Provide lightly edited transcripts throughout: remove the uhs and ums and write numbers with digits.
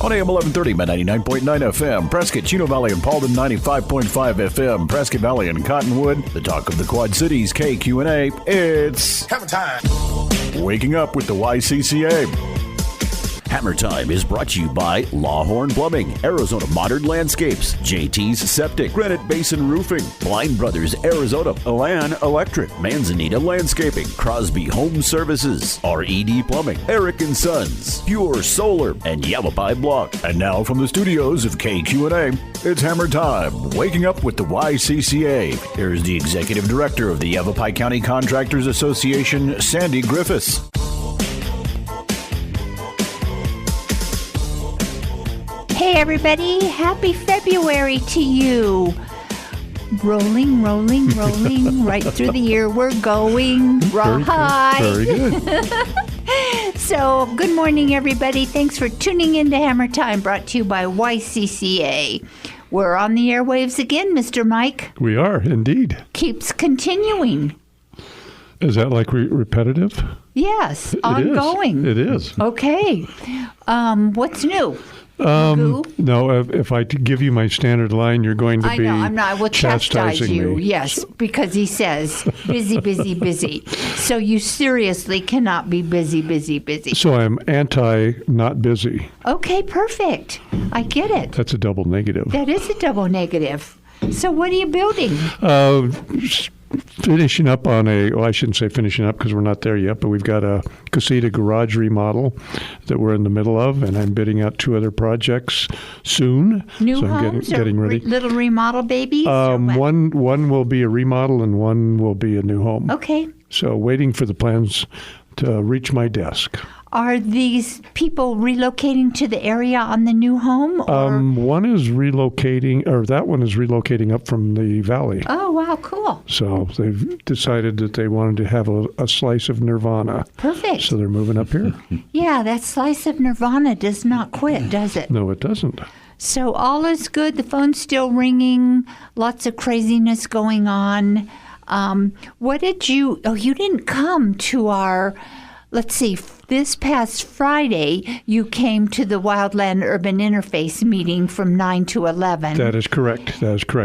On AM 1130, 99.9 FM, Prescott, Chino Valley, and Paulden, 95.5 FM, Prescott Valley and Cottonwood, the talk of the Quad Cities, KQ&A. It's Hammer Time. Waking Up with the YCCA. Hammer Time is brought to you by Lawhorn Plumbing, Arizona Modern Landscapes, JT's Septic, Granite Basin Roofing, Blind Brothers Arizona, Elan Electric, Manzanita Landscaping, Crosby Home Services, RED Plumbing, Eric & Sons, Pure Solar, and Yavapai Block. And now from the studios of KQ&A, it's Hammer Time, Waking Up with the YCCA. Here's the Executive Director of the Yavapai County Contractors Association, Sandy Griffiths. Hey everybody, happy February to you. Rolling, rolling, rolling, right through the year we're going. Rawhide. Very good. So, good morning everybody. Thanks for tuning in to Hammer Time, brought to you by YCCA. We're on the airwaves again, Mr. Mike. We are, indeed. Keeps continuing. Is that like repetitive? Yes, ongoing. It is. Okay. What's new? No, if I give you my standard line, you're going to be I'm not. I will chastise you, me. yes, because he says, busy, busy, busy. So you seriously cannot be busy, busy, busy. So I'm not busy. Okay, perfect. I get it. That's a double negative. That is a double negative. So what are you building? Finishing up on I shouldn't say finishing up because we're not there yet, but we've got a casita garage remodel that we're in the middle of, and I'm bidding out 2 other projects soon. New so homes I'm getting ready. Little remodel babies? One will be a remodel and one will be a new home. Okay. So waiting for the plans to reach my desk. Are these people relocating to the area on the new home? Or? One is relocating, or that one is relocating up from the valley. Oh, wow, cool. So they've decided that they wanted to have a slice of nirvana. Perfect. So they're moving up here. Yeah, that slice of nirvana does not quit, does it? No, it doesn't. So all is good. The phone's still ringing. Lots of craziness going on. You didn't come to our, let's see, this past Friday, you came to the Wildland Urban Interface meeting from 9 to 11. That is correct.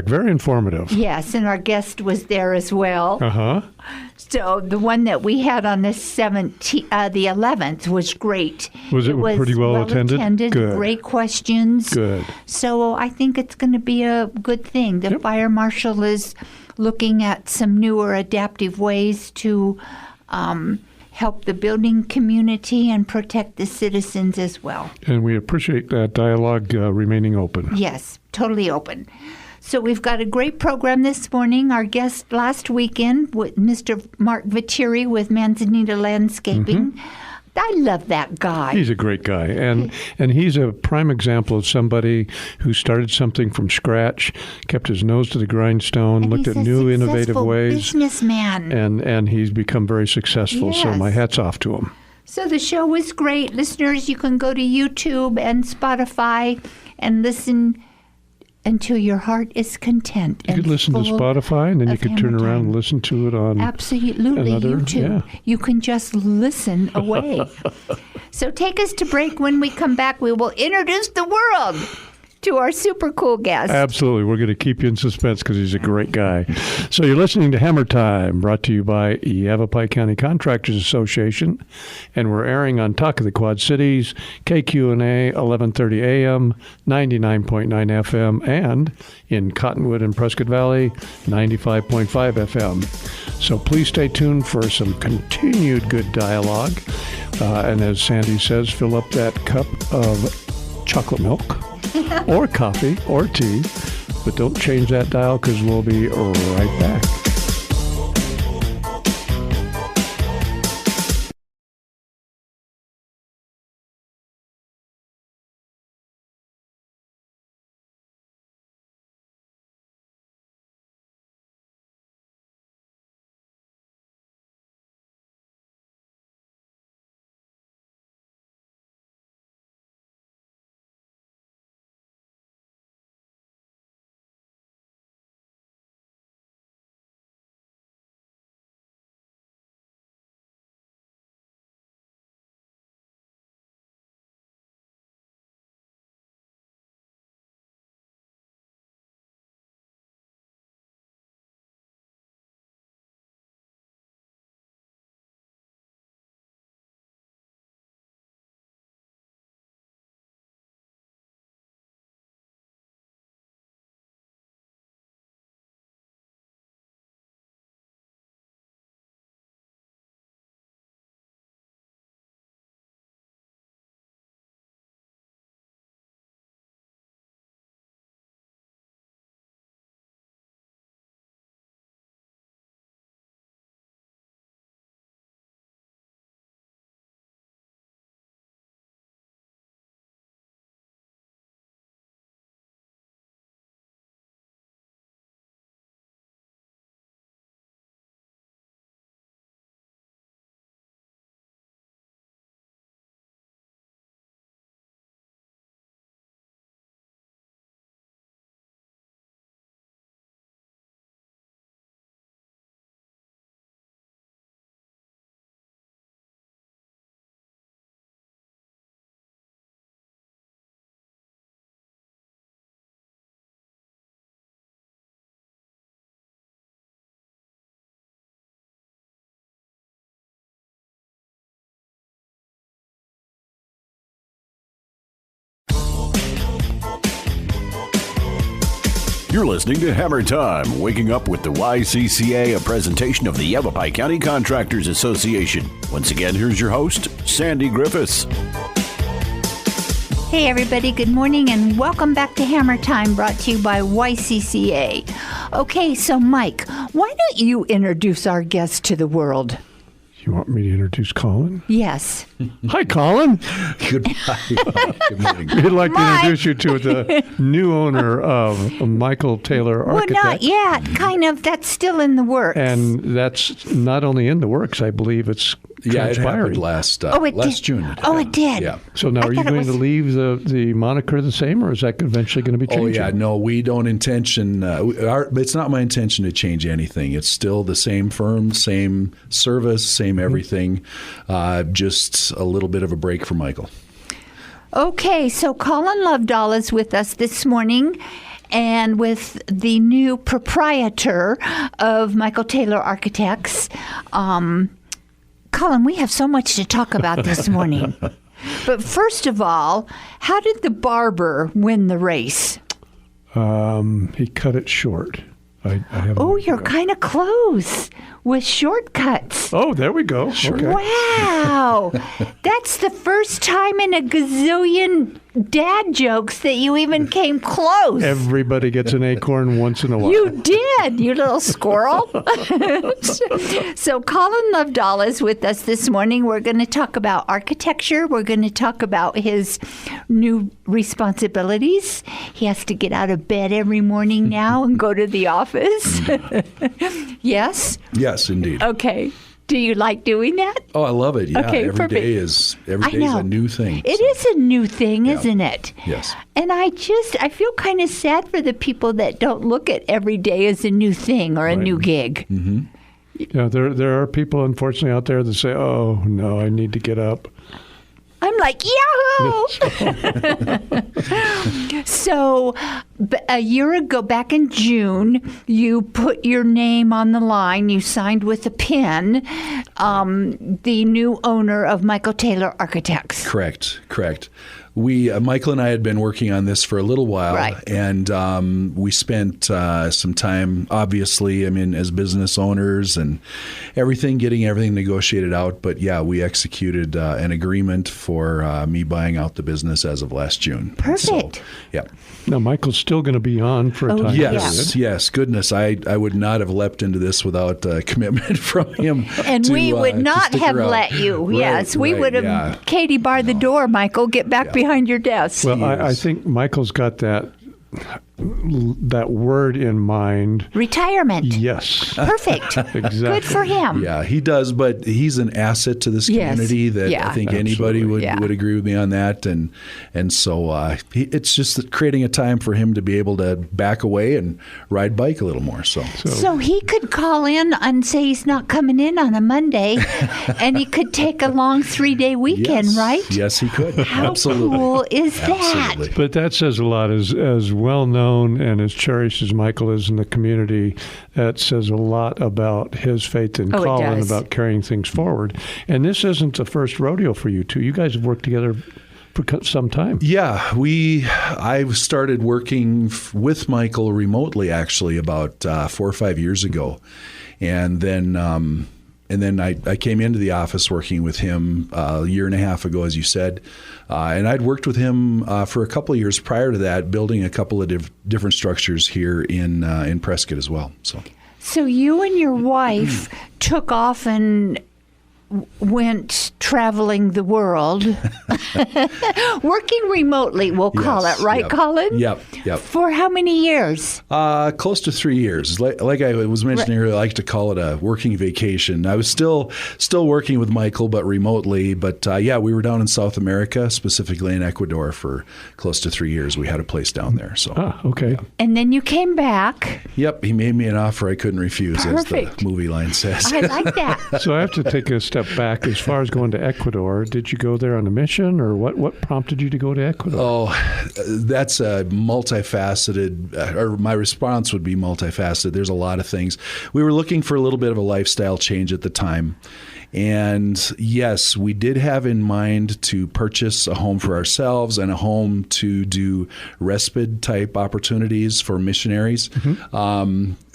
Very informative. Yes, and our guest was there as well. Uh-huh. So the one that we had on the 11th was great. Was it pretty well attended? Good. Great questions. Good. So I think it's going to be a good thing. The fire marshal is looking at some newer adaptive ways to help the building community and protect the citizens as well. And we appreciate that dialogue remaining open. Yes, totally open. So we've got a great program this morning. Our guest last weekend, with Mr. Mark Viteri with Manzanita Landscaping. Mm-hmm. I love that guy. He's a great guy, and he's a prime example of somebody who started something from scratch, kept his nose to the grindstone, and looked at new innovative ways. Businessman. And he's become very successful. Yes. So my hat's off to him. So the show was great. Listeners, you can go to YouTube and Spotify and listen until your heart is content. You could listen to Spotify, and then you could turn around and listen to it on Absolutely, YouTube. Yeah. You can just listen away. So take us to break. When we come back, we will introduce the world to our super cool guest. Absolutely. We're going to keep you in suspense because he's a great guy. So you're listening to Hammer Time, brought to you by Yavapai County Contractors Association, and we're airing on Talk of the Quad Cities, KQ&A, 1130 AM, 99.9 FM, and in Cottonwood and Prescott Valley, 95.5 FM. So please stay tuned for some continued good dialogue. And as Sandy says, fill up that cup of chocolate milk or coffee or tea, but don't change that dial because we'll be right back. You're listening to Hammer Time, waking up with the YCCA, a presentation of the Yavapai County Contractors Association. Once again, here's your host, Sandy Griffiths. Hey everybody, good morning and welcome back to Hammer Time, brought to you by YCCA. Okay, so Mike, why don't you introduce our guest to the world? You want me to introduce Colin? Yes. Hi, Colin. Good morning. We'd like to introduce you to the new owner of Michael Taylor Architects. Well, not yet. Kind of. That's still in the works. And that's not only in the works, I believe it's It transpiring. happened last did. June. It did. Yeah. So now, I are you thought it going to was- leave the moniker the same, or is that eventually going to be changing? Oh, yeah. No, we don't intention. It's not my intention to change anything. It's still the same firm, same service, same everything. Just a little bit of a break for Michael. Okay, so Colin Lovdahl is with us this morning, and with the new proprietor of Michael Taylor Architects. Colin, we have so much to talk about this morning. But first of all, how did the barber win the race? He cut it short. I haven't. Oh, you're kind of close with shortcuts. Oh, there we go. Okay. Wow. That's the first time in a gazillion dad jokes that you even came close. Everybody gets an acorn once in a while. You did, you little squirrel. So Colin Lovdahl is with us this morning. We're going to talk about architecture. We're going to talk about his new responsibilities. He has to get out of bed every morning now and go to the office. Yes? Yes, indeed. Okay. Do you like doing that? Oh, I love it. Yeah, Okay, every perfect. day is I know. a new thing. It is a new thing, isn't it? Yes. And I feel kind of sad for the people that don't look at every day as a new thing or a new gig. Mm-hmm. Yeah, there are people, unfortunately, out there that say, "Oh no, I need to get up." I'm like, Yahoo! So, a year ago, back in June, you put your name on the line. You signed with a pen, the new owner of Michael Taylor Architects. Correct. We, Michael and I had been working on this for a little while, Right. and we spent some time, obviously, as business owners and getting everything negotiated out. But yeah, we executed an agreement for me buying out the business as of last June. Perfect. So, yeah. Now, Michael's still going to be on for a time. Yes. Goodness, I would not have leapt into this without commitment from him. And we would to not stick have around. let you. Right, Yes, we right, would have. yeah. Katie, bar the door, Michael. Get back behind your desk. Well, I Yes. think Michael's got that word in mind. Retirement. Yes, Perfect. exactly. Good for him. Yeah, he does, but he's an asset to this Yes. community that Yeah. I think anybody would Yeah. agree with me on that. And so it's just creating a time for him to be able to back away and ride bike a little more. So So he could call in and say he's not coming in on a Monday, and he could take a long 3-day weekend, yes. right? Yes, he could. How Absolutely. cool is that? Absolutely. But that says a lot. As well known and as cherished as Michael is in the community, that says a lot about his faith in Oh, it Colin, does. about carrying things forward. And this isn't the first rodeo for you two. You guys have worked together for some time. Yeah, I started working with Michael remotely actually about 4 or 5 years ago, and then I came into the office working with him a year and a half ago, as you said, and I'd worked with him for a couple of years prior to that, building a couple of different structures here in Prescott as well. So you and your wife took off and went traveling the world, working remotely, we'll call Yes, it, right, yep. Colin? Yep. For how many years? Close to 3 years. Like I was mentioning earlier, I like to call it a working vacation. I was still working with Michael, but remotely. But yeah, we were down in South America, specifically in Ecuador, for close to 3 years. We had a place down there. So, Okay. And then you came back. yep, he made me an offer I couldn't refuse, Perfect. as the movie line says. I like that. So I have to take a step back. As far as going to Ecuador, did you go there on a mission, or what prompted you to go to Ecuador? Oh, that's a multifaceted, or my response would be multifaceted. There's a lot of things. We were looking for a little bit of a lifestyle change at the time. And yes, we did have in mind to purchase a home for ourselves and a home to do respite type opportunities for missionaries.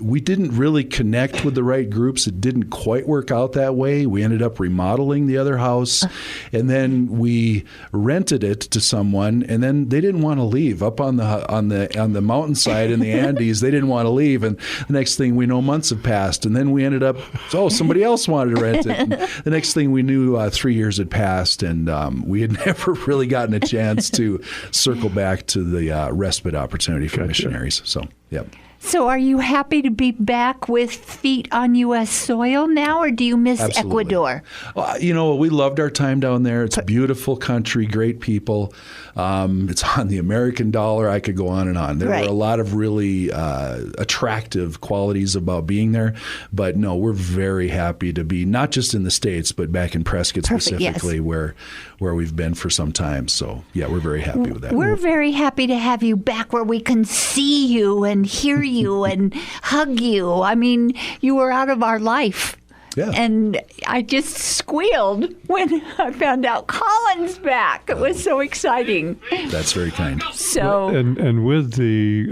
We didn't really connect with the right groups. It didn't quite work out that way. We ended up remodeling the other house, and then we rented it to someone, and then they didn't want to leave up on the mountainside in the Andes. They didn't want to leave, and the next thing we know, months have passed, and then we ended up, somebody else wanted to rent it. And the next thing we knew, 3 years had passed, and we had never really gotten a chance to circle back to the respite opportunity for missionaries. So, yeah. So are you happy to be back with feet on U.S. soil now, or do you miss Ecuador? Well, we loved our time down there. It's a beautiful country, great people. It's on the American dollar. I could go on and on. There were a lot of really attractive qualities about being there. But no, we're very happy to be not just in the States, but back in Prescott specifically, where we've been for some time. So, yeah, we're very happy with that. We're very happy to have you back where we can see you and hear you and hug you. I mean, you were out of our life. Yeah. And I just squealed when I found out Colin's back. It was so exciting. That's very kind. So, and with the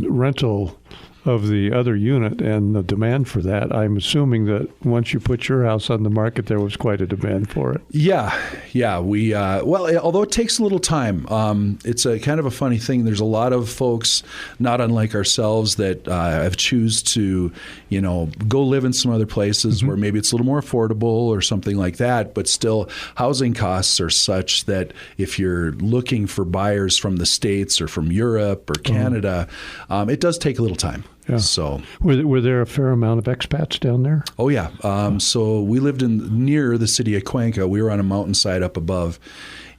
rental of the other unit and the demand for that, I'm assuming that once you put your house on the market, there was quite a demand for it. Yeah. We although it takes a little time, it's a kind of a funny thing. There's a lot of folks, not unlike ourselves, that have choose to, go live in some other places where maybe it's a little more affordable or something like that. But still, housing costs are such that if you're looking for buyers from the States or from Europe or Canada, it does take a little time. Yeah. So, were there a fair amount of expats down there? Oh yeah. So we lived near the city of Cuenca. We were on a mountainside up above,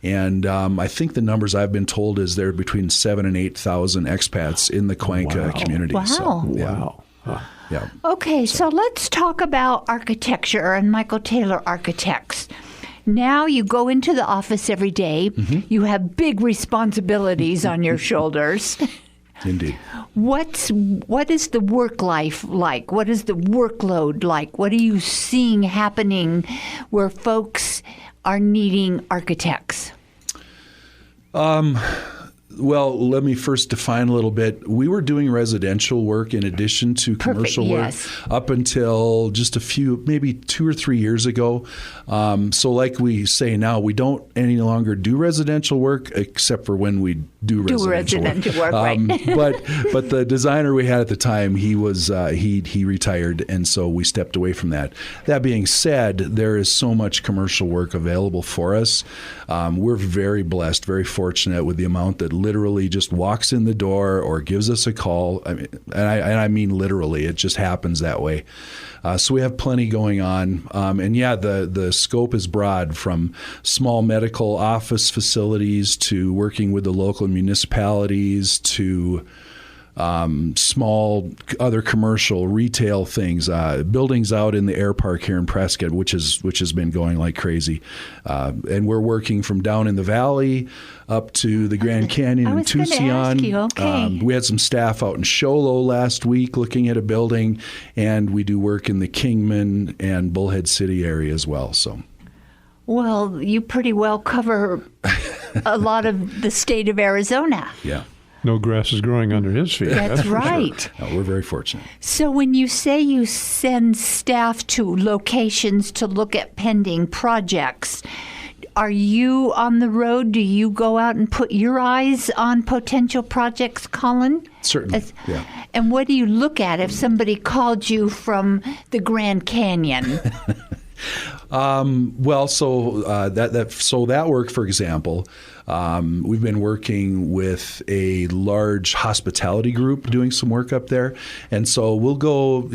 and I think the numbers I've been told is there are between 7,000 and 8,000 expats in the Cuenca community. Wow. So, yeah. Wow. Huh. Yeah. Okay, so let's talk about architecture and Michael Taylor Architects. Now you go into the office every day. You have big responsibilities on your shoulders. Indeed. What is the work life like? What is the workload like? What are you seeing happening where folks are needing architects? Well, let me first define a little bit. We were doing residential work in addition to commercial work up until just maybe 2 or 3 years ago. So like we say now, we don't any longer do residential work except for when we do residential work. Right. But the designer we had at the time, he retired, and so we stepped away from that. That being said, there is so much commercial work available for us. We're very blessed, very fortunate with the amount that literally just walks in the door or gives us a call. I mean literally, it just happens that way. So we have plenty going on. And the scope is broad, from small medical office facilities to working with the local municipalities to small other commercial retail things, buildings out in the air park here in Prescott, which has been going like crazy. And we're working from down in the valley up to the Grand Canyon in Tucson. We had some staff out in Show Low last week looking at a building, and we do work in the Kingman and Bullhead City area as well. So, well, you pretty well cover a lot of the state of Arizona. Yeah. No grass is growing under his feet. That's right. Sure. No, we're very fortunate. So when you say you send staff to locations to look at pending projects, are you on the road? Do you go out and put your eyes on potential projects, Colin? Certainly, yeah. And what do you look at if somebody called you from the Grand Canyon? That work, for example, we've been working with a large hospitality group doing some work up there. And so we'll go,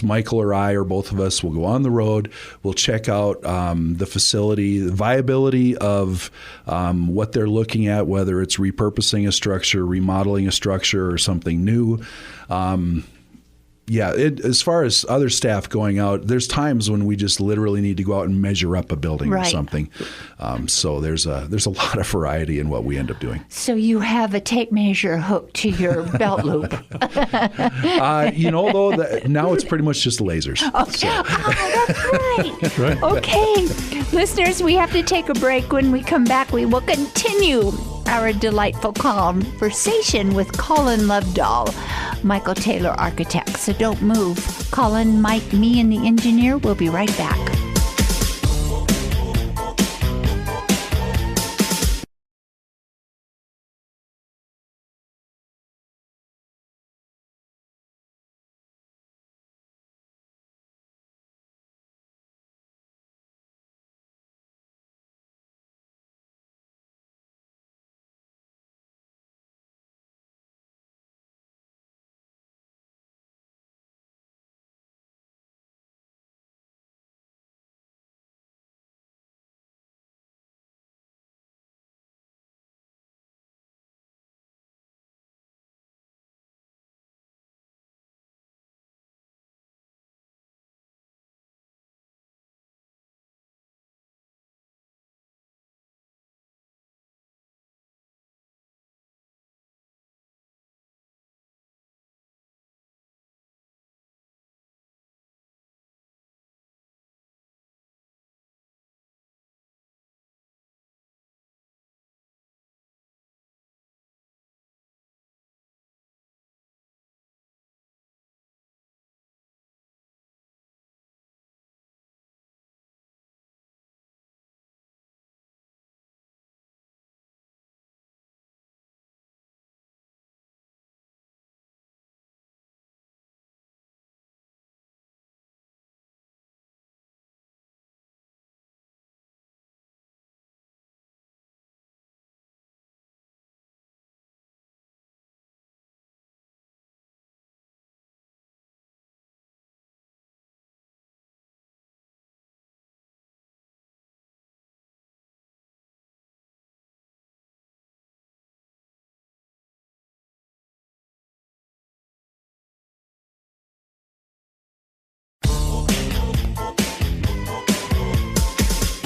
Michael or I or both of us will go on the road. We'll check out the facility, the viability of what they're looking at, whether it's repurposing a structure, remodeling a structure, or something new. yeah, as far as other staff going out, there's times when we just literally need to go out and measure up a building or something. So there's a lot of variety in what we end up doing. So you have a tape measure hooked to your belt loop. Now it's pretty much just lasers. Okay. Oh, that's right. Okay. Listeners, we have to take a break. When we come back, we will continue our delightful conversation with Colin Lovdahl, Michael Taylor Architects. So don't move. Colin, Mike, me, and the engineer will be right back.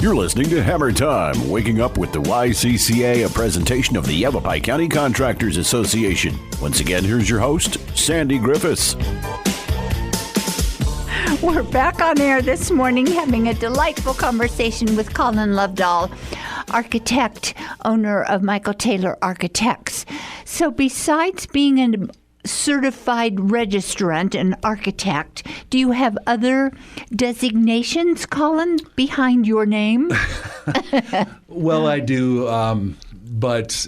You're listening to Hammer Time, waking up with the YCCA, a presentation of the Yavapai County Contractors Association. Once again, here's your host, Sandy Griffiths. We're back on air this morning having a delightful conversation with Colin Lovdahl, architect, owner of Michael Taylor Architects. So besides being a certified registrant and architect, do you have other designations, Colin, behind your name? Well, I do, but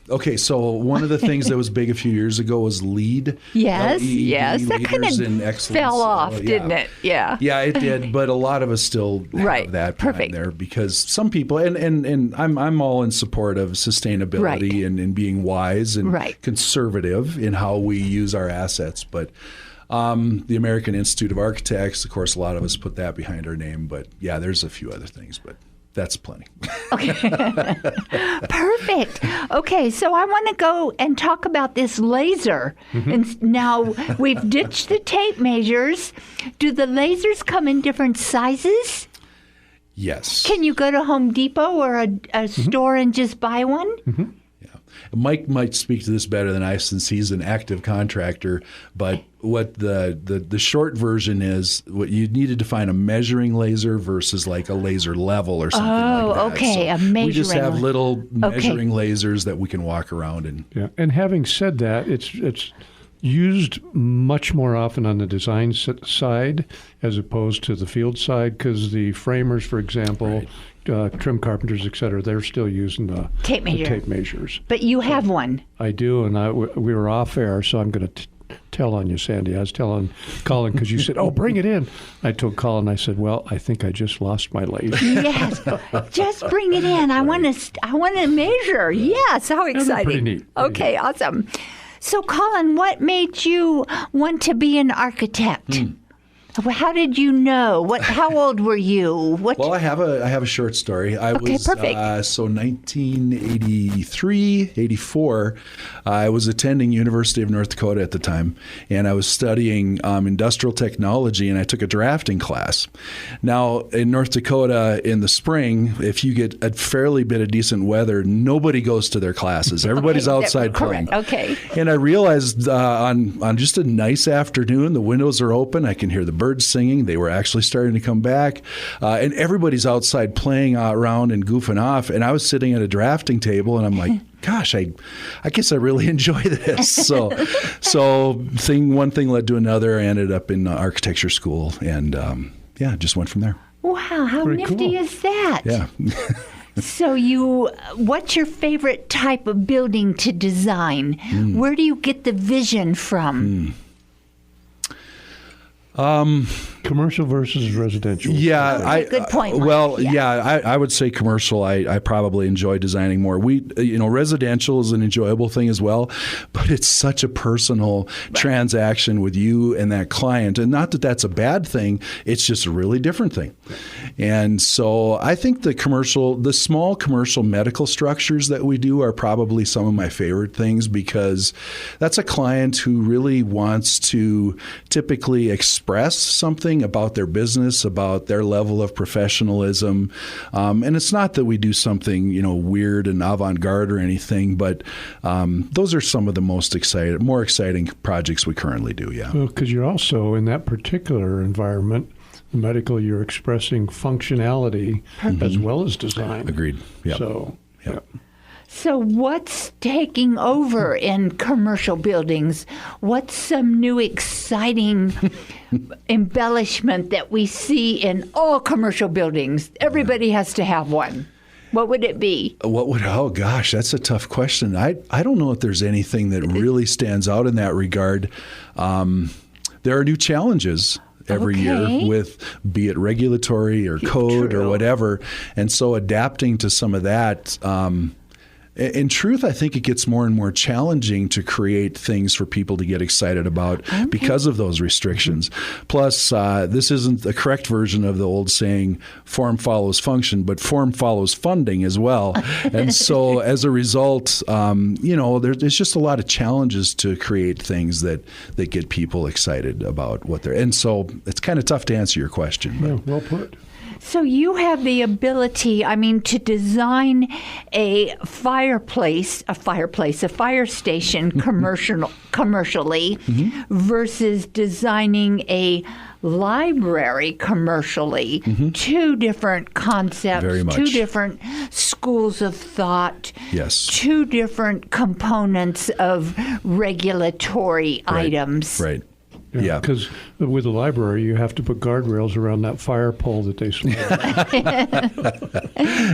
okay. So one of the things that was big a few years ago was LEED. Yes, L-E-E-D, yes, that kind of fell off, didn't it? Yeah, yeah, it did. But a lot of us still have that behind there because some people, and I'm all in support of sustainability and being wise and conservative in how we use our assets, but. The American Institute of Architects, of course, a lot of us put that behind our name, but yeah, there's a few other things, but that's plenty. Okay. Perfect. Okay, so I want to go and talk about this laser. Mm-hmm. And now we've ditched the tape measures. Do the lasers come in different sizes? Yes. Can you go to Home Depot or a store and just buy one? Mm-hmm. Mike might speak to this better than I since he's an active contractor, but what the short version is, what you need to define a measuring laser versus like a laser level or something like that. Oh, okay, so a measuring. We just have little measuring lasers that we can walk around and. Yeah, and having said that, it's used much more often on the design side as opposed to the field side because the framers, for example, trim carpenters, et cetera, they're still using the tape measures. But you have one. I do, and we were off air, so I'm going to tell on you, Sandy. I was telling Colin because you said, "Oh, bring it in." I told Colin, I said, "Well, I think I just lost my laser." Yes, just bring it in. I want to measure. Yes, how exciting! Pretty neat. Okay, awesome. So, Colin, what made you want to be an architect? How did you know? How old were you? Well, I have a short story. I was perfect. So 1983, 84. I was attending University of North Dakota at the time, and I was studying industrial technology, and I took a drafting class. Now, in North Dakota in the spring, if you get a fairly bit of decent weather, nobody goes to their classes. Everybody's outside playing. Okay. And I realized on just a nice afternoon, the windows are open. I can hear the birds singing. They were actually starting to come back. And everybody's outside playing around and goofing off. And I was sitting at a drafting table, and I'm like, gosh, I guess I really enjoy this. So one thing led to another. I ended up in architecture school, and just went from there. Wow, how Pretty nifty cool. is that? Yeah. So what's your favorite type of building to design? Where do you get the vision from? Commercial versus residential. Yeah, good point, Mike. Well, Yeah. I would say commercial. I probably enjoy designing more. Residential is an enjoyable thing as well, but it's such a personal transaction with you and that client. And not that that's a bad thing. It's just a really different thing. And so I think the small commercial medical structures that we do are probably some of my favorite things, because that's a client who really wants to typically express something about their business, about their level of professionalism. And it's not that we do something, weird and avant-garde or anything, but those are some of the more exciting projects we currently do, yeah. Well, because you're also, in that particular environment, medical, you're expressing functionality as well as design. Agreed. Yep. So, Yep. So what's taking over in commercial buildings? What's some new exciting embellishment that we see in all commercial buildings? Everybody has to have one. What would it be? Oh gosh, that's a tough question. I don't know if there's anything that really stands out in that regard. There are new challenges every year with, be it regulatory or code or whatever. And so adapting to some of that, in truth, I think it gets more and more challenging to create things for people to get excited about because of those restrictions. Plus, this isn't the correct version of the old saying, form follows function, but form follows funding as well. And so as a result, there's just a lot of challenges to create things that get people excited about what they're. And so it's kind of tough to answer your question. But. yeah, well put. So you have the ability, to design a fire station commercially versus designing a library commercially. Two different concepts, Very much. two different schools of thought, Yes. two different components of regulatory items. Right. Yeah. Because with the library, you have to put guardrails around that fire pole that they swing.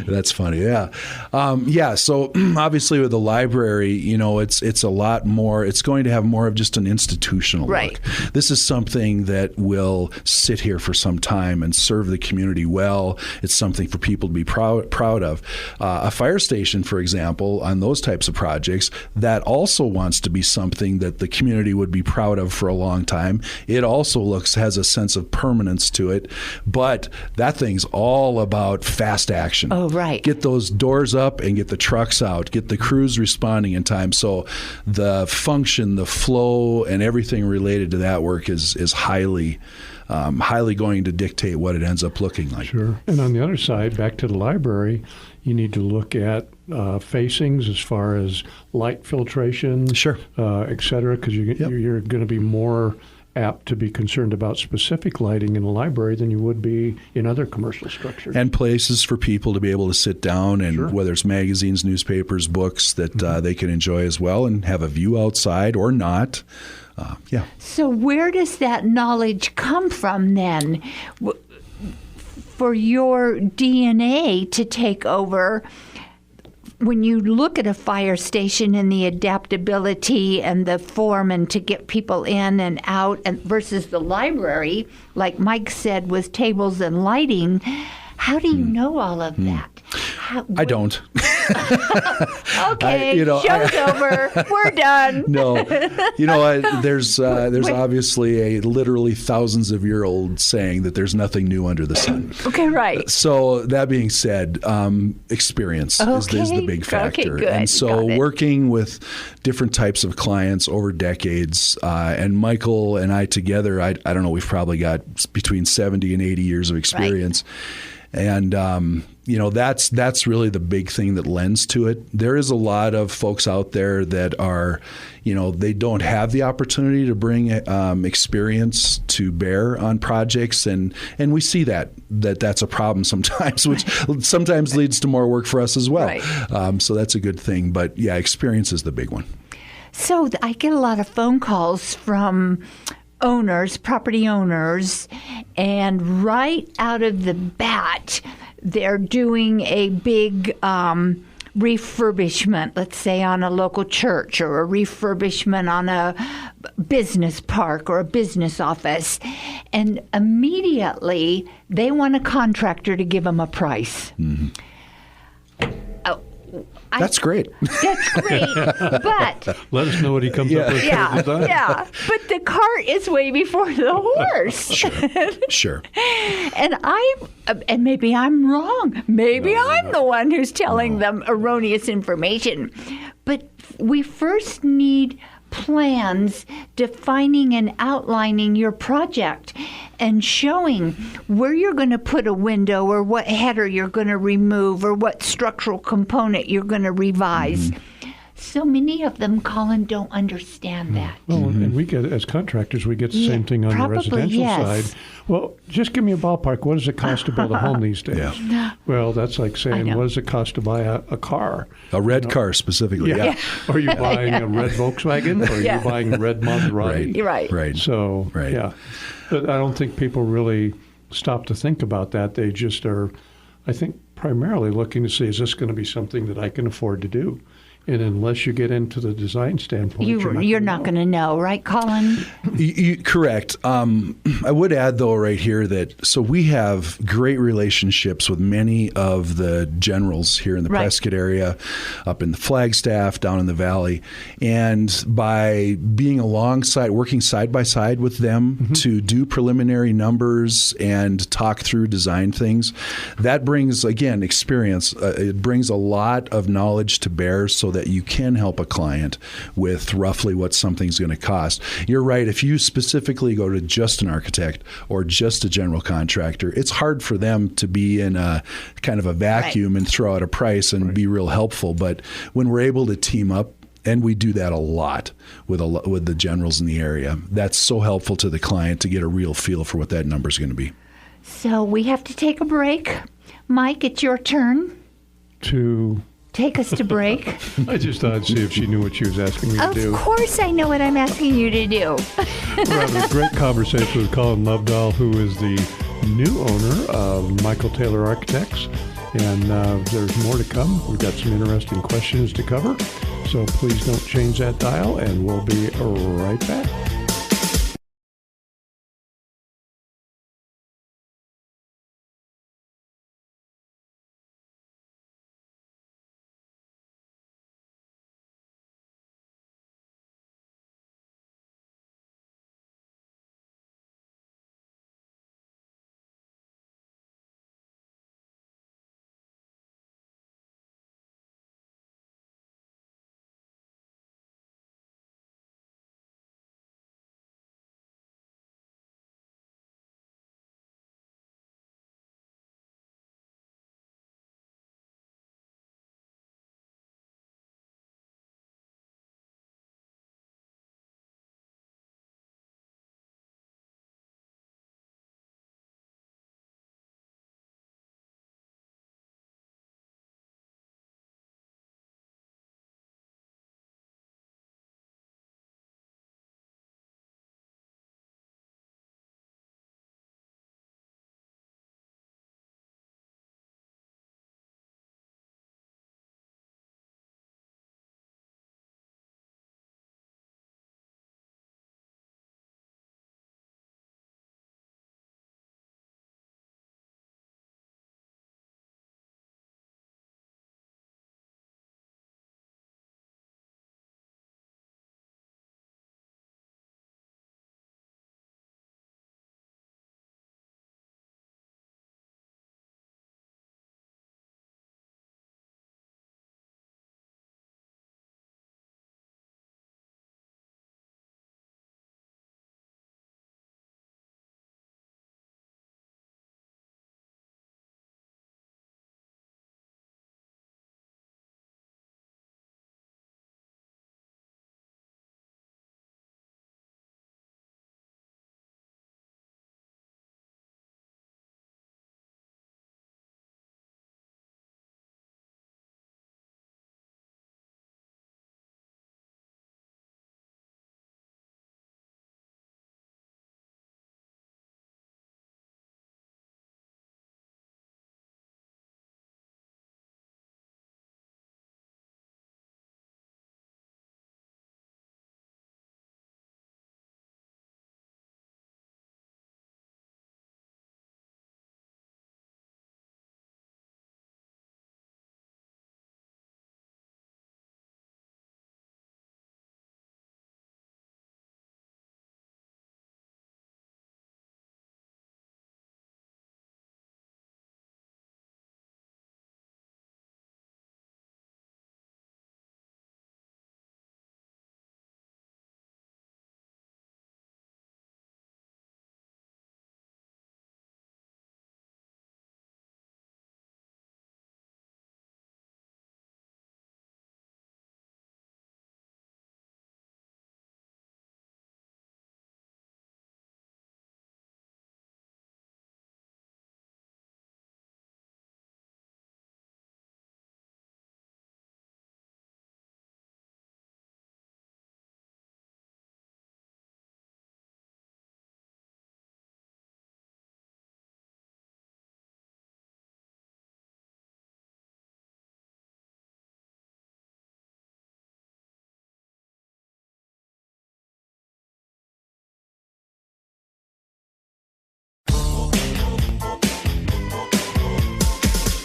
That's funny. Yeah. So obviously with the library, it's a lot more, it's going to have more of just an institutional look. This is something that will sit here for some time and serve the community well. It's something for people to be proud of. A fire station, for example, on those types of projects, that also wants to be something that the community would be proud of for a long time. It also has a sense of permanence to it, but that thing's all about fast action. Oh, right. Get those doors up and get the trucks out, get the crews responding in time. So the function, the flow, and everything related to that work is highly going to dictate what it ends up looking like. Sure. And on the other side, back to the library, you need to look at facings as far as light filtration, Sure. Et cetera, because you're going to be more apt to be concerned about specific lighting in a library than you would be in other commercial structures. And places for people to be able to sit down and whether it's magazines, newspapers, books that they can enjoy as well and have a view outside or not. So where does that knowledge come from then? For your DNA to take over, when you look at a fire station and the adaptability and the form and to get people in and out and versus the library, like Mike said, with tables and lighting, how do you know all of that? I don't. Okay, show's over. We're done. No, there's obviously a literally thousands of year old saying that there's nothing new under the sun. Okay, right. So that being said, experience is the big factor. Okay, good. And so working with different types of clients over decades, and Michael and I together, I don't know, we've probably got between 70 and 80 years of experience. Right. And that's really the big thing that lends to it. There is a lot of folks out there that are, they don't have the opportunity to bring experience to bear on projects, and we see that's a problem sometimes, which sometimes leads to more work for us as well. Right. So that's a good thing. But yeah, experience is the big one. So I get a lot of phone calls from owners, property owners, and right out of the bat, they're doing a big refurbishment, let's say on a local church, or a refurbishment on a business park or a business office. And immediately they want a contractor to give them a price. Mm-hmm. That's great. That's great, but let us know what he comes up with. Yeah, but the cart is way before the horse. Sure. And maybe I'm wrong. Maybe I'm the one who's telling them erroneous information. But we first need plans defining and outlining your project and showing where you're going to put a window, or what header you're going to remove, or what structural component you're going to revise. Mm-hmm. So many of them, Colin, don't understand that. Well, and we get, as contractors, we get the same thing on the residential side. Well, just give me a ballpark. What does it cost to build a home these days? Yeah. Well, that's like saying, what does it cost to buy a car? A red car specifically, yeah. Are you buying a red Volkswagen, or are you buying a red Maserati? Right. So, yeah. But I don't think people really stop to think about that. They just are, I think, primarily looking to see, is this going to be something that I can afford to do? And unless you get into the design standpoint, you're not going to know, right, Colin? Correct. I would add, though, right here that so we have great relationships with many of the generals here in the Prescott area, up in the Flagstaff, down in the valley, and by being working side by side with them to do preliminary numbers and talk through design things, that brings, again, experience. It brings a lot of knowledge to bear, so that you can help a client with roughly what something's going to cost. You're right. If you specifically go to just an architect or just a general contractor, it's hard for them to be in a kind of a vacuum and throw out a price and be real helpful. But when we're able to team up, and we do that a lot with the generals in the area, that's so helpful to the client to get a real feel for what that number is going to be. So we have to take a break. Mike, it's your turn. To take us to break. I just thought I'd see if she knew what she was asking me to do. Of course I know what I'm asking you to do. We're having a great conversation with Colin Lovdahl, who is the new owner of Michael Taylor Architects. And there's more to come. We've got some interesting questions to cover. So please don't change that dial, and we'll be right back.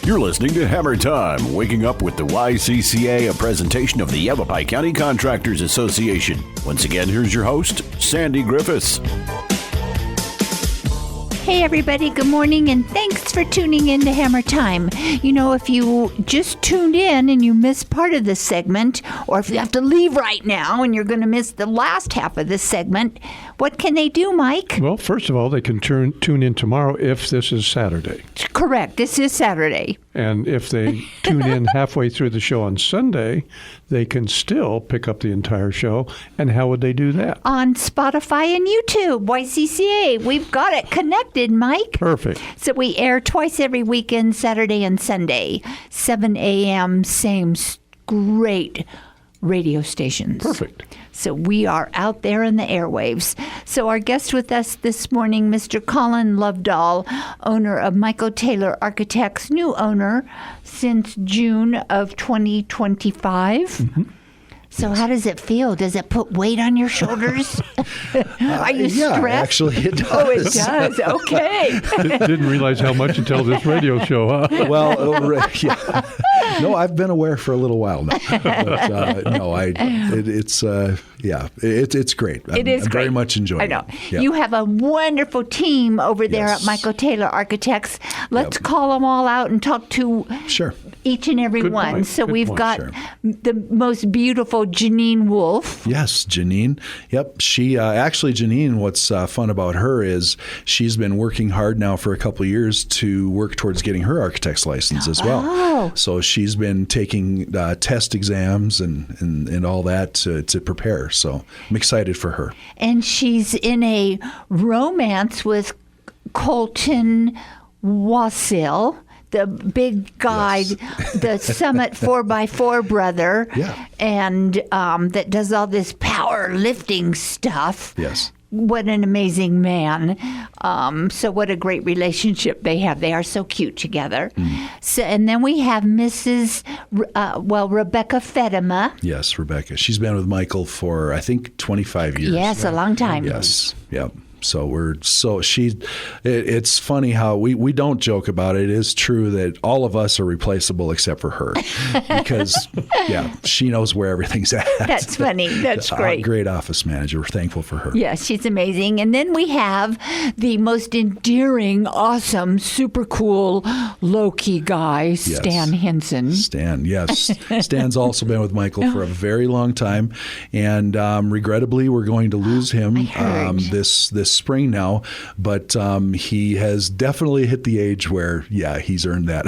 You're listening to Hammer Time, waking up with the YCCA, a presentation of the Yavapai County Contractors Association. Once again, here's your host, Sandy Griffiths. Hey everybody, good morning, and thanks for tuning in to Hammer Time. You know, if you just tuned in and you missed part of this segment, or if you have to leave right now and you're going to miss the last half of this segment, what can they do, Mike? Well, first of all, they can tune in tomorrow if this is Saturday. Correct, this is Saturday. And if they tune in halfway through the show on Sunday, they can still pick up the entire show. And how would they do that? On Spotify and YouTube, YCCA. We've got it connected, Mike. Perfect. So we air twice every weekend, Saturday and Sunday, 7 a.m., same great radio stations. Perfect. So we are out there in the airwaves. So our guest with us this morning, Mr. Colin Lovdahl, owner of Michael Taylor Architects, new owner since June of 2025. Mm-hmm. So how does it feel? Does it put weight on your shoulders? Are you stressed? Yeah, actually it does. Oh, it does. Okay. Didn't realize how much until this radio show, huh? Well, yeah. No, I've been aware for a little while now. But, no, it's great. It is I'm great. very much enjoying it. I know. Yeah. You have a wonderful team over there Yes. at Michael Taylor Architects. Let's call them all out and talk to Sure. each and every Good one. point. So Good we've point. got Sure. the most beautiful Janine Wolf. Yes, Janine. Yep. She actually, Janine, what's fun about her is she's been working hard now for a couple of years to work towards getting her architect's license as well. Oh. So she's been taking test exams and all that to prepare. So I'm excited for her. And she's in a romance with Colton Wassil, the big guy, Yes. the Summit 4x4 brother, Yeah. and that does all this powerlifting stuff. Yes. What an amazing man. So what a great relationship they have. They are so cute together. So, and then we have Mrs. Rebecca Fedema. Yes, Rebecca. She's been with Michael for, I think, 25 years. Yes, a long time. Yes. Yep. So it's funny how we don't joke about it. It is true that all of us are replaceable except for her because, she knows where everything's at. That's funny. That's great. Great office manager. We're thankful for her. Yeah, she's amazing. And then we have the most endearing, awesome, super cool, low-key guy, Stan Henson. Stan, yes. Stan's also been with Michael for a very long time. And regrettably, we're going to lose him this spring now. But he has definitely hit the age where, he's earned that.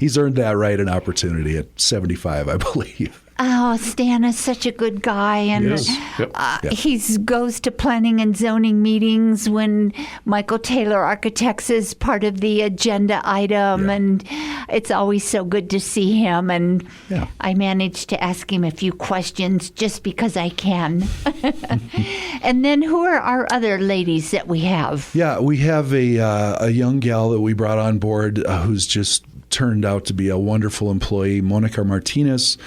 He's earned that right and opportunity at 75, I believe. Oh, Stan is such a good guy, and Yes. Yep. he goes to planning and zoning meetings when Michael Taylor Architects is part of the agenda item, and it's always so good to see him. And I managed to ask him a few questions just because I can. And then who are our other ladies that we have? Yeah, we have a young gal that we brought on board who's just turned out to be a wonderful employee, Monica Martinez.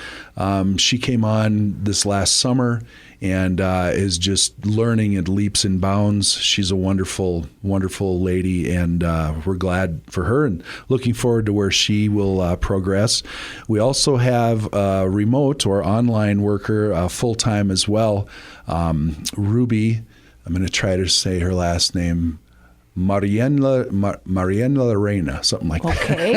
She came on this last summer and is just learning at leaps and bounds. She's a wonderful, wonderful lady, and we're glad for her and looking forward to where she will progress. We also have a remote or online worker, full-time as well, Ruby. I'm going to try to say her last name. Mariana Lorena, something like that. Okay,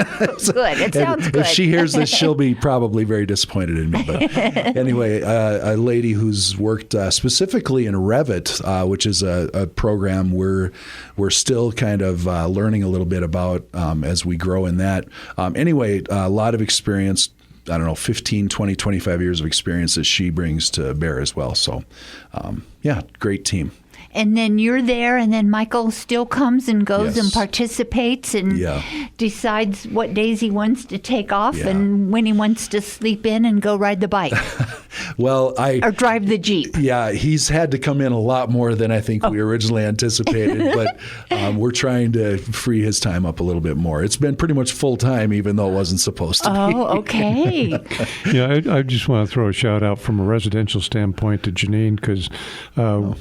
good. It sounds good. If she hears this, she'll be probably very disappointed in me. But anyway, a lady who's worked specifically in Revit, which is a program we're still kind of learning a little bit about as we grow in that. Anyway, a lot of experience. I don't know, 15, 20, 25 years of experience that she brings to bear as well. So, great team. And then you're there, and then Michael still comes and goes and participates and decides what days he wants to take off and when he wants to sleep in and go ride the bike. Well, or drive the Jeep. Yeah, he's had to come in a lot more than I think we originally anticipated, but we're trying to free his time up a little bit more. It's been pretty much full time, even though it wasn't supposed to be. Oh, okay. I just want to throw a shout out from a residential standpoint to Janine, because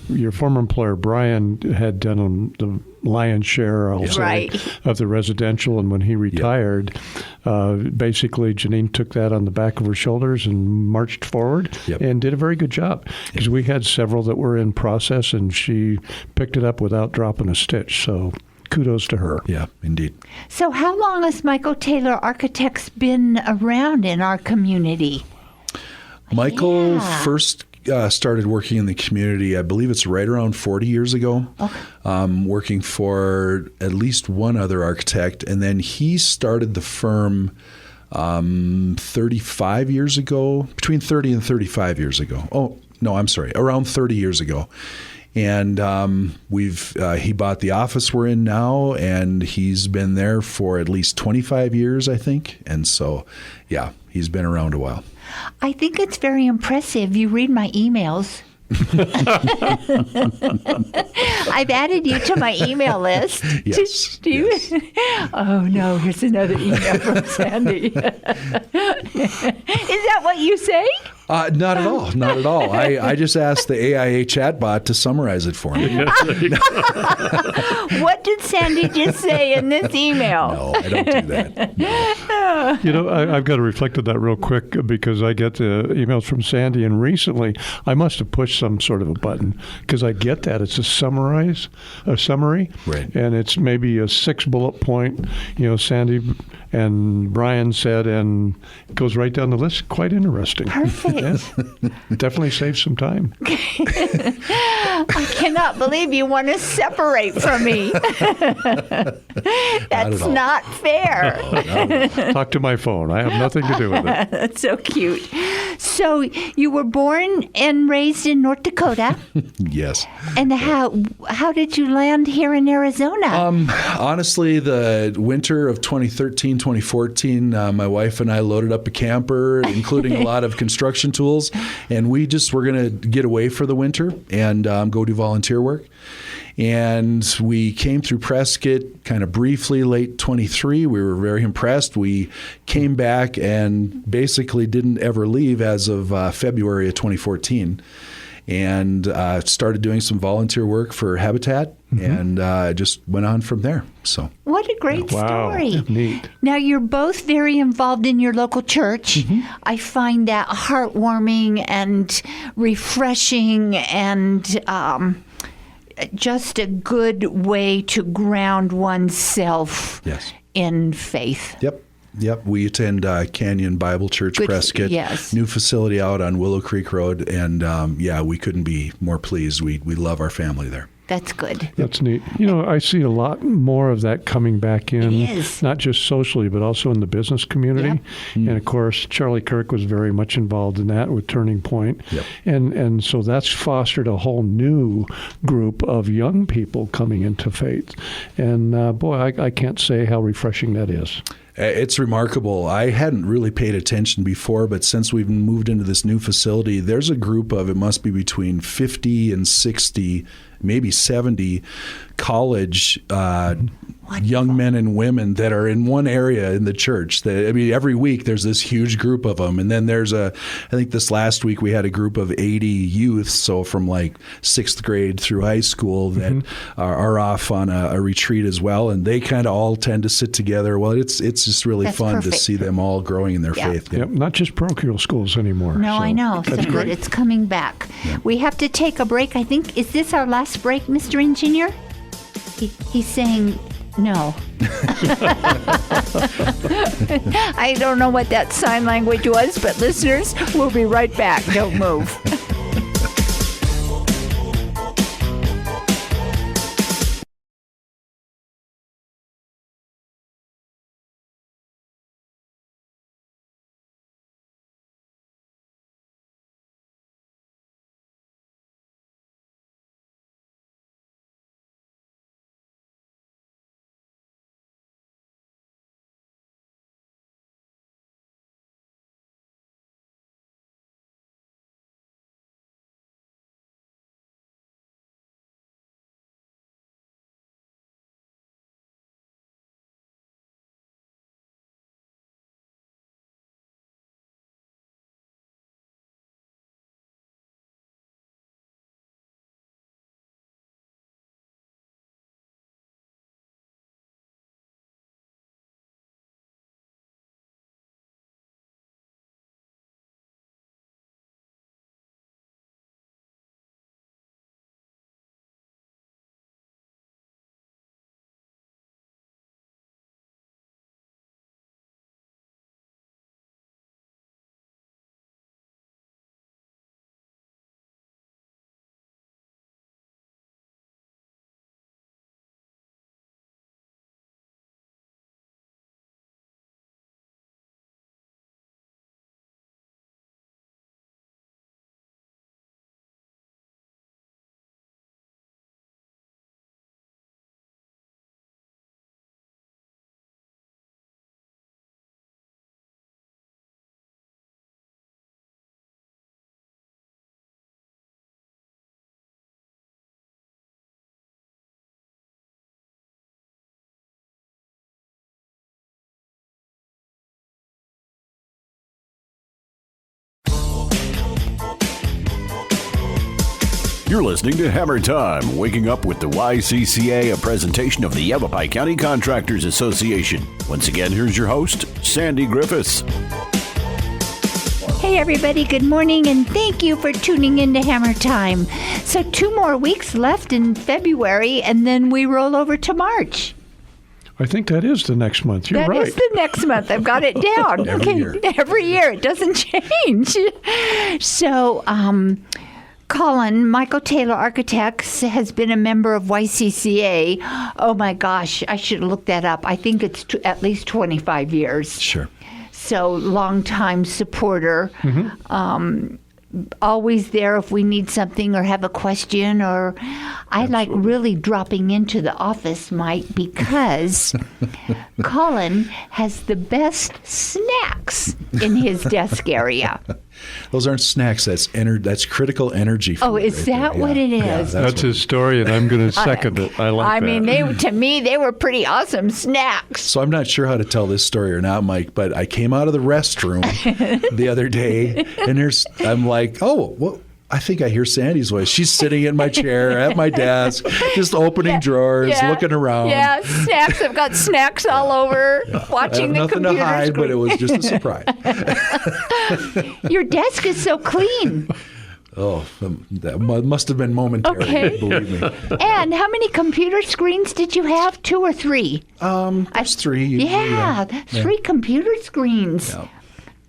your former employer, Brian, had done lion's share, I'll say, Right. of the residential. And when he retired, basically Janine took that on the back of her shoulders and marched forward and did a very good job. Because we had several that were in process, and she picked it up without dropping a stitch. So kudos to her. Yeah, indeed. So how long has Michael Taylor Architects been around in our community? Michael first started working in the community, I believe it's right around 40 years ago, working for at least one other architect. And then he started the firm 35 years ago, between 30 and 35 years ago. Oh, no, I'm sorry, around 30 years ago. And he bought the office we're in now, and he's been there for at least 25 years, I think. And so, yeah, he's been around a while. I think it's very impressive. You read my emails. I've added you to my email list. Yes. Do you? Yes. Oh, no, here's another email from Sandy. Is that what you say? Not at all. Not at all. I just asked the AIA chatbot to summarize it for me. What did Sandy just say in this email? No, I don't do that. No. You know, I've got to reflect on that real quick because I get the emails from Sandy, and recently I must have pushed some sort of a button because I get that. It's a summary, Right. And it's maybe a 6-bullet point, Sandy and Brian said, and it goes right down the list. Quite interesting. Perfect. Yeah. Definitely saves some time. I cannot believe you want to separate from me. That's not fair. No. Talk to my phone. I have nothing to do with it. That's so cute. So you were born and raised in North Dakota. Yes. And how did you land here in Arizona? Honestly, the winter of 2013, 2014, my wife and I loaded up a camper, including a lot of construction tools, and we just were going to get away for the winter and go do volunteer work. And we came through Prescott kind of briefly late 23. We were very impressed. We came back and basically didn't ever leave as of February of 2014. And started doing some volunteer work for Habitat, and just went on from there. So what a great story. Neat. Now, you're both very involved in your local church. I find that heartwarming and refreshing and just a good way to ground oneself in faith. Yep. We attend Canyon Bible Church, Prescott. Yes. New facility out on Willow Creek Road. And we couldn't be more pleased. We love our family there. That's good. That's neat. I see a lot more of that coming back in, It is. not just socially, but also in the business community. Yep. And of course, Charlie Kirk was very much involved in that with Turning Point. Yep. And so that's fostered a whole new group of young people coming into faith. And boy, I can't say how refreshing that is. It's remarkable. I hadn't really paid attention before, but since we've moved into this new facility, there's a group of, it must be between 50 and 60, maybe 70 college young men and women that are in one area in the church. Every week there's this huge group of them. And then there's I think this last week we had a group of 80 youth, so from like 6th grade through high school that are off on a retreat as well. And they kind of all tend to sit together. Well, it's just really fun to see them all growing in their faith. Yep, not just parochial schools anymore. No, so I know. So that's good. great. It's coming back. Yeah. We have to take a break. I think, is this our last break, Mr. Engineer? He's saying no. I don't know what that sign language was, but listeners, we'll be right back. Don't move. You're listening to Hammer Time, waking up with the YCCA, a presentation of the Yavapai County Contractors Association. Once again, here's your host, Sandy Griffiths. Hey everybody, good morning, and thank you for tuning in to Hammer Time. So 2 more weeks left in February, and then we roll over to March. I think that is the next month. You're right. That is the next month. I've got it down. Every year. It doesn't change. So, Colin, Michael Taylor Architects, has been a member of YCCA. Oh my gosh, I should have looked that up. I think it's at least 25 years. Sure. So, longtime supporter. Always there if we need something or have a question, or I like really dropping into the office, Mike, because Colin has the best snacks in his desk area. Those aren't snacks. That's critical energy food. Oh, is that what it is? Yeah, That's his story, and I'm going to second it. I like that. I mean, to me, they were pretty awesome snacks. So I'm not sure how to tell this story or not, Mike, but I came out of the restroom the other day, and I'm like, oh, well, I think I hear Sandy's voice. She's sitting in my chair at my desk, just opening drawers, looking around. Yeah, snacks. I've got snacks all over, watching the computer nothing to hide, screen. but it was just a surprise. Your desk is so clean. Oh, that must have been momentary, Okay. believe me. And how many computer screens did you have? 2 or 3? There's 3. Yeah, 3 computer screens. Yeah.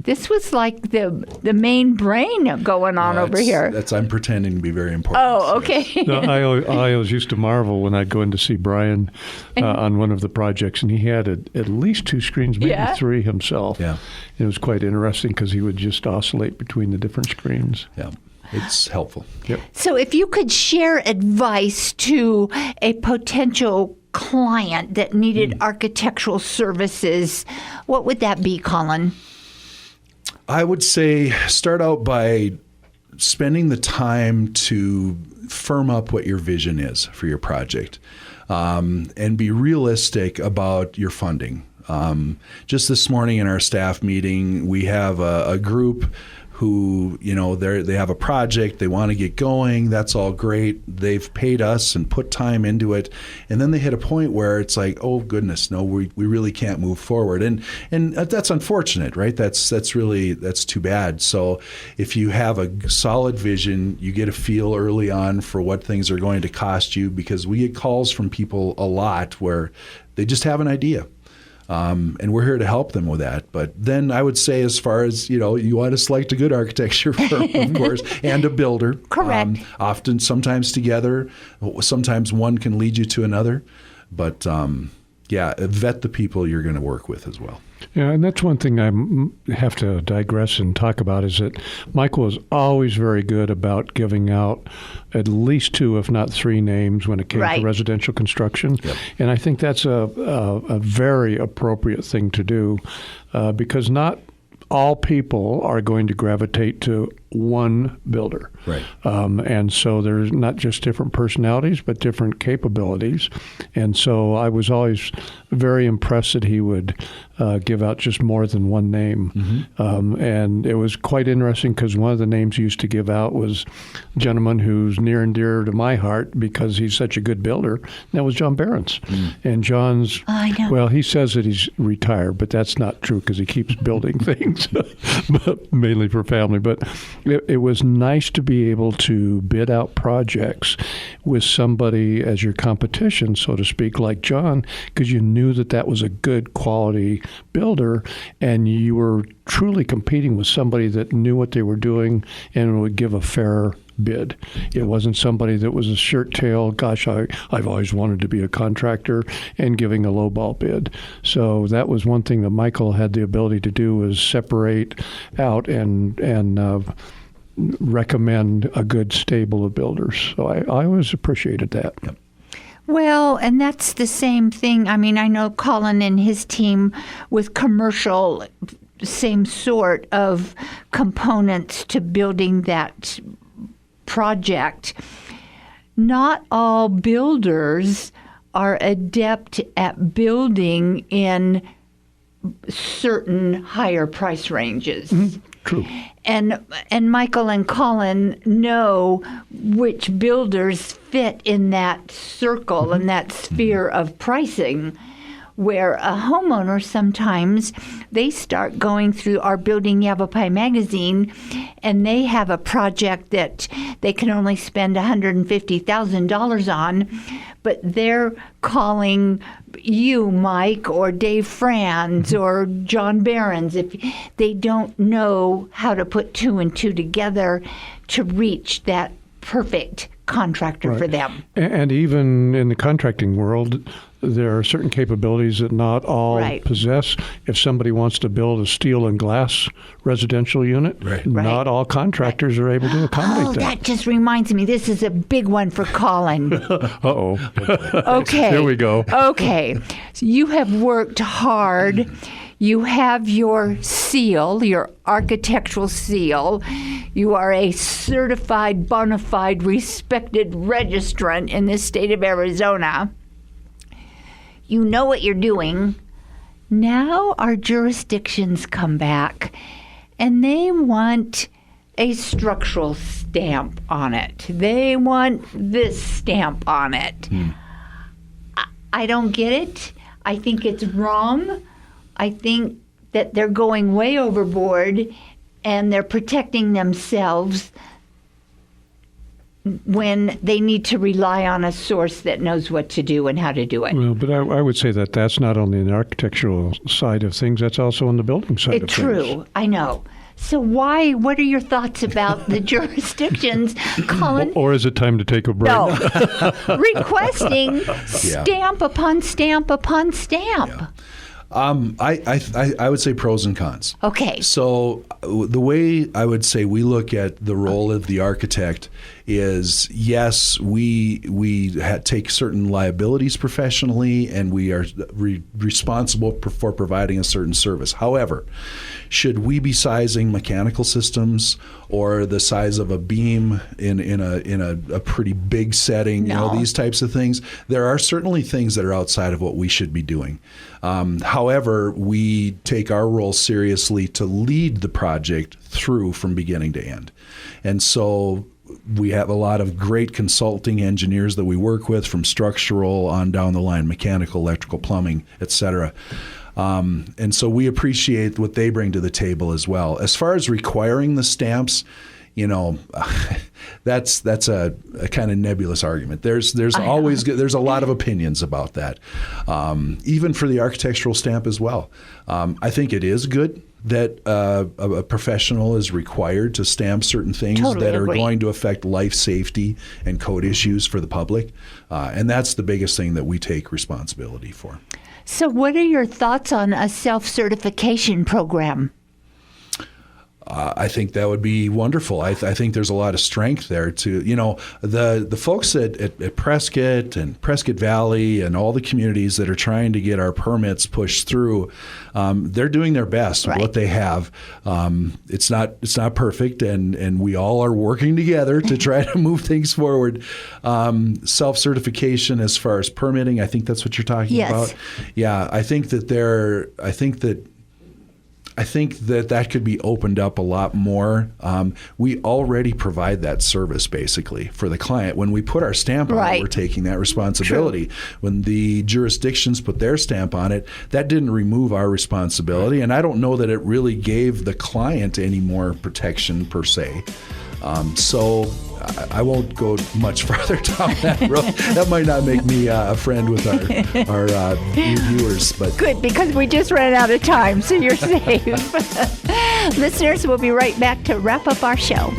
This was like the main brain going on over here. I'm pretending to be very important. Oh, okay. No, I always used to marvel when I'd go in to see Brian on one of the projects, and he had at least 2 screens, maybe 3 himself. Yeah. It was quite interesting because he would just oscillate between the different screens. Yeah. It's helpful. Yep. So if you could share advice to a potential client that needed architectural services, what would that be, Colin? I would say start out by spending the time to firm up what your vision is for your project, and be realistic about your funding. Just this morning in our staff meeting, we have a group who, they have a project, they want to get going, that's all great. They've paid us and put time into it. And then they hit a point where it's like, oh goodness, no, we really can't move forward. And that's unfortunate, right? That's too bad. So if you have a solid vision, you get a feel early on for what things are going to cost you, because we get calls from people a lot where they just have an idea. And we're here to help them with that. But then I would say, as far as, you want to select a good architecture firm, of course, and a builder. Correct. Sometimes together, sometimes one can lead you to another. But vet the people you're going to work with as well. Yeah, and that's one thing I have to digress and talk about, is that Michael is always very good about giving out at least 2, if not 3 names when it came to residential construction. Yep. And I think that's a very appropriate thing to do, because not all people are going to gravitate to one builder. Right. And so there's not just different personalities, but different capabilities. And so I was always very impressed that he would give out just more than one name. Mm-hmm. And it was quite interesting because one of the names he used to give out was a gentleman who's near and dear to my heart because he's such a good builder. And that was John Behrens. Mm. And John's, well, he says that he's retired, but that's not true because he keeps building things, mainly for family. But it was nice to be able to bid out projects with somebody as your competition, so to speak, like John, because you knew that was a good quality builder, and you were truly competing with somebody that knew what they were doing and would give a fair bid. It wasn't somebody that was a shirt tail, gosh, I've always wanted to be a contractor, and giving a lowball bid. So that was one thing that Michael had the ability to do, was separate out and recommend a good stable of builders. So I always appreciated that. Yep. Well, and that's the same thing. I mean, I know Colin and his team with commercial, same sort of components to building that project. Not all builders are adept at building in certain higher price ranges. Mm-hmm. True. And Michael and Colin know which builders fit in that circle and that sphere of pricing, where a homeowner sometimes they start going through our Building Yavapai magazine and they have a project that they can only spend $150,000 on, but they're calling you, Mike, or Dave Franz, or John Behrens, if they don't know how to put two and two together to reach that perfect contractor for them. And even in the contracting world, there are certain capabilities that not all possess. If somebody wants to build a steel and glass residential unit, not all contractors are able to accommodate that. That just reminds me, this is a big one for Colin. Uh-oh. Okay. Here we go. Okay. So you have worked hard. You have your seal, your architectural seal. You are a certified, bona fide, respected registrant in this state of Arizona. You know what you're doing. Now our jurisdictions come back and they want a structural stamp on it. They want this stamp on it. I don't get it. I think it's wrong. I think that they're going way overboard and they're protecting themselves when they need to rely on a source that knows what to do and how to do it. Well, but I would say that that's not only in the architectural side of things, that's also on the building side of things. It's true. I know. So what are your thoughts about the jurisdictions, Colin? Or is it time to take a break? No. Requesting stamp upon stamp upon stamp. Yeah. I would say pros and cons. Okay. So the way I would say we look at the role of the architect is, yes, we take certain liabilities professionally, and we are responsible for providing a certain service. However, should we be sizing mechanical systems or the size of a beam in a pretty big setting, No. these types of things, there are certainly things that are outside of what we should be doing. However, we take our role seriously to lead the project through from beginning to end. And so we have a lot of great consulting engineers that we work with, from structural on down the line, mechanical, electrical, plumbing, et cetera. And so we appreciate what they bring to the table as well. As far as requiring the stamps, that's a kind of nebulous argument. There's a lot of opinions about that, even for the architectural stamp as well. I think it is good that a professional is required to stamp certain things that are going to affect life safety and code issues for the public, and that's the biggest thing that we take responsibility for. So what are your thoughts on a self-certification program? I think that would be wonderful. I think there's a lot of strength there to, the folks at Prescott and Prescott Valley and all the communities that are trying to get our permits pushed through. They're doing their best with what they have. It's not perfect, and we all are working together to try to move things forward. Self-certification as far as permitting, I think that's what you're talking about. Yeah, I think that could be opened up a lot more. We already provide that service basically for the client. When we put our stamp on it, we're taking that responsibility. True. When the jurisdictions put their stamp on it, that didn't remove our responsibility. And I don't know that it really gave the client any more protection per se. So I won't go much farther down that road. That might not make me a friend with our viewers. But good, because we just ran out of time, so you're safe. Listeners, we'll be right back to wrap up our show.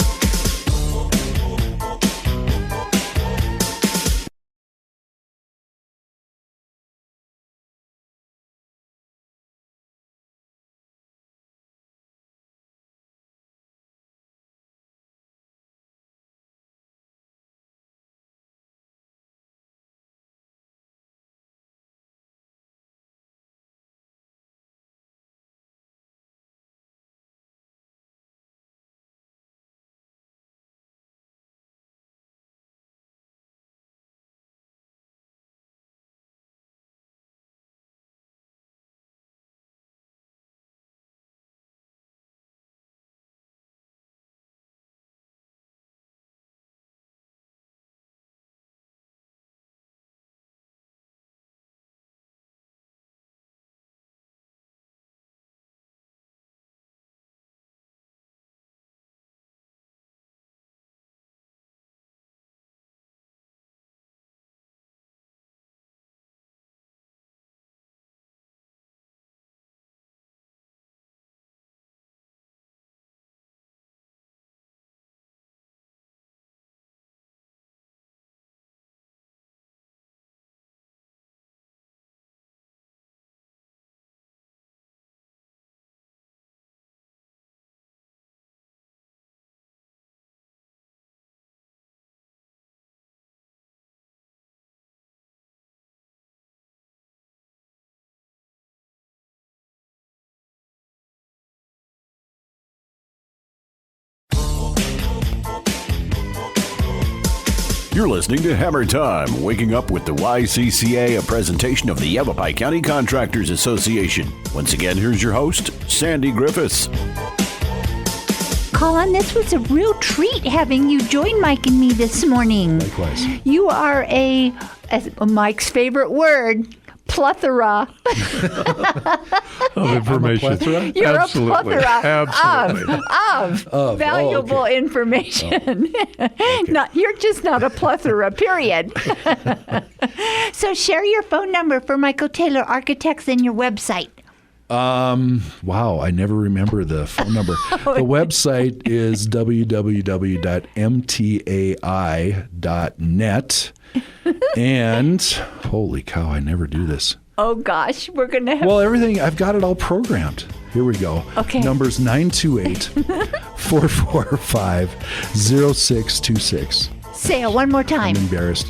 You're listening to Hammer Time, waking up with the YCCA, a presentation of the Yavapai County Contractors Association. Once again, here's your host, Sandy Griffiths. Colin, this was a real treat having you join Mike and me this morning. Likewise. You are as Mike's favorite word, plethora. Of information. You're Absolutely. a plethora Absolutely. of valuable information. You're just not a plethora, period. So share your phone number for Michael Taylor Architects and your website. Wow, I never remember the phone number. The website is www.mtai.net. And holy cow, I never do this. Oh gosh, we're going to have... Well, everything, I've got it all programmed. Here we go. Okay. Number's 928-445-0626. Say it one more time. I'm embarrassed.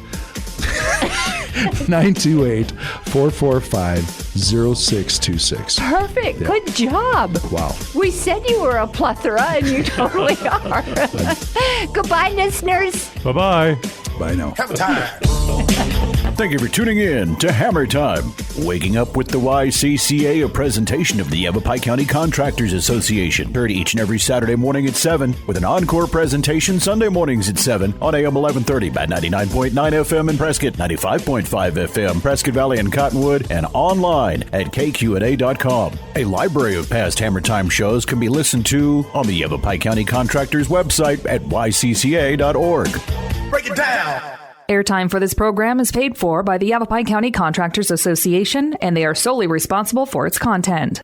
928-445-0626. Perfect. Yeah. Good job. Wow. We said you were a plethora, and you totally are. Goodbye, listeners. Bye-bye. Bye now. Hammer Time. Thank you for tuning in to Hammer Time. Waking up with the YCCA, a presentation of the Yavapai County Contractors Association. Heard each and every Saturday morning at 7, with an encore presentation Sunday mornings at 7 on AM 1130 at 99.9 FM in Prescott, 95.5 FM, Prescott Valley and Cottonwood, and online at kqna.com. A library of past Hammer Time shows can be listened to on the Yavapai County Contractors website at ycca.org. Break it down. Airtime for this program is paid for by the Yavapai County Contractors Association, and they are solely responsible for its content.